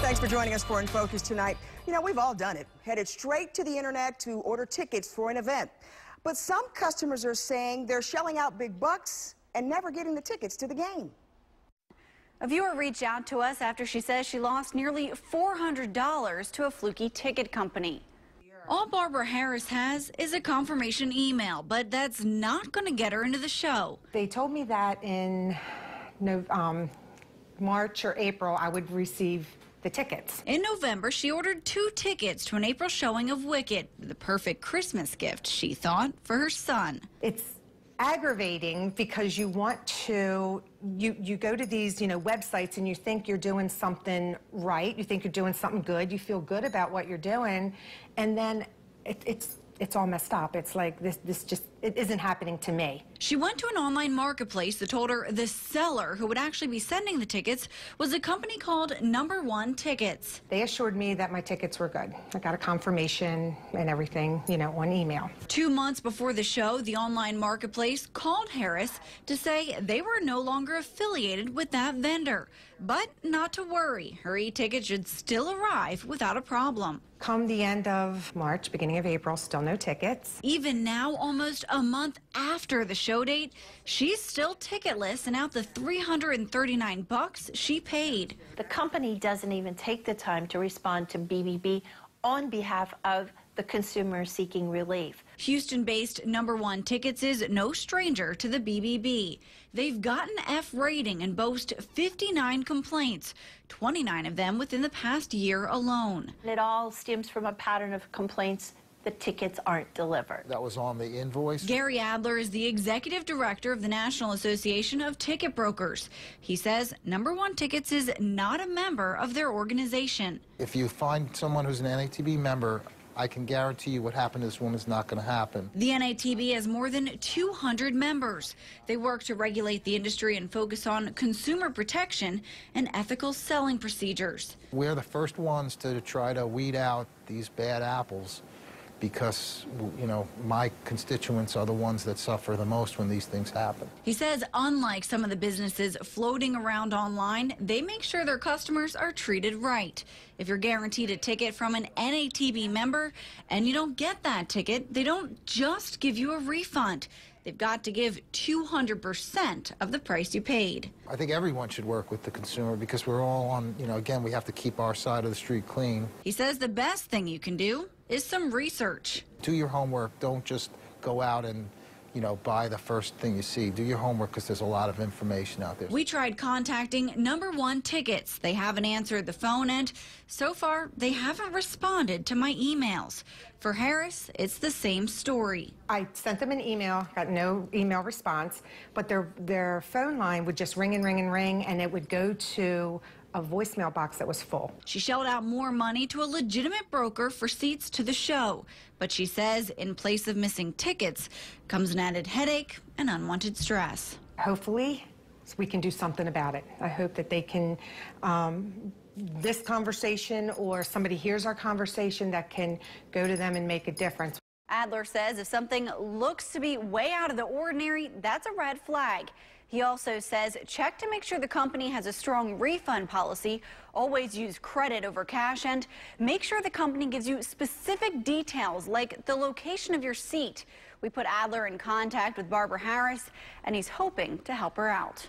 Thanks for joining us for In Focus tonight. You know, we've all done it. Headed straight to the internet to order tickets for an event. But some customers are saying they're shelling out big bucks and never getting the tickets to the game. A viewer reached out to us after she says she lost nearly $400 to a fluky ticket company. All Barbara Harris has is a confirmation email, but that's not going to get her into the show. They told me that in March or April I would receive the tickets. In November, she ordered 2 tickets to an April showing of Wicked, the perfect Christmas gift, she thought, for her son. It's aggravating because you want to, you go to these, websites and you think you're doing something right, you think you're doing something good, you feel good about what you're doing, and then it's all messed up. It's like it isn't happening to me. She went to an online marketplace that told her the seller who would actually be sending the tickets was a company called Number 1 Tickets. They assured me that my tickets were good. I got a confirmation and everything, on email. 2 months before the show, the online marketplace called Harris to say they were no longer affiliated with that vendor. But not to worry, her e-ticket should still arrive without a problem. Come the end of March, beginning of April, still no tickets. Even now, almost a month after the show date, she's still ticketless and out the $339 she paid. The company doesn't even take the time to respond to BBB on behalf of the consumer seeking relief. Houston-based Number 1 Tickets is no stranger to the BBB. They've got an F rating and boast 59 complaints, 29 of them within the past year alone. It all stems from a pattern of complaints. The tickets aren't delivered. That was on the invoice. Gary Adler is the executive director of the National Association of Ticket Brokers. He says Number 1 Tickets is not a member of their organization. If you find someone who's an NATB member, I can guarantee you what happened to this woman is not going to happen. The NATB has more than 200 members. They work to regulate the industry and focus on consumer protection and ethical selling procedures. We're the first ones to try to weed out these bad apples because, my constituents are the ones that suffer the most when these things happen. He says unlike some of the businesses floating around online, they make sure their customers are treated right. If you're guaranteed a ticket from an NATB member and you don't get that ticket, they don't just give you a refund. They've got to give 200% of the price you paid. I think everyone should work with the consumer because we're all on, again, we have to keep our side of the street clean. He says the best thing you can do is some research. Do your homework. Don't just go out and, buy the first thing you see. Do your homework because there's a lot of information out there. We tried contacting Number 1 Tickets. They haven't answered the phone, and so far, they haven't responded to my emails. For Harris, it's the same story. I sent them an email, got no email response, but their phone line would just ring and ring and ring, and it would go to a voicemail box that was full. She shelled out more money to a legitimate broker for seats to the show. But she says in place of missing tickets comes an added headache and unwanted stress. Hopefully, we can do something about it. I hope that they can, this conversation or somebody hears our conversation that can go to them and make a difference. Adler says if something looks to be way out of the ordinary, that's a red flag. He also says check to make sure the company has a strong refund policy, always use credit over cash, and make sure the company gives you specific details like the location of your seat. We put Adler in contact with Barbara Harris, and he's hoping to help her out.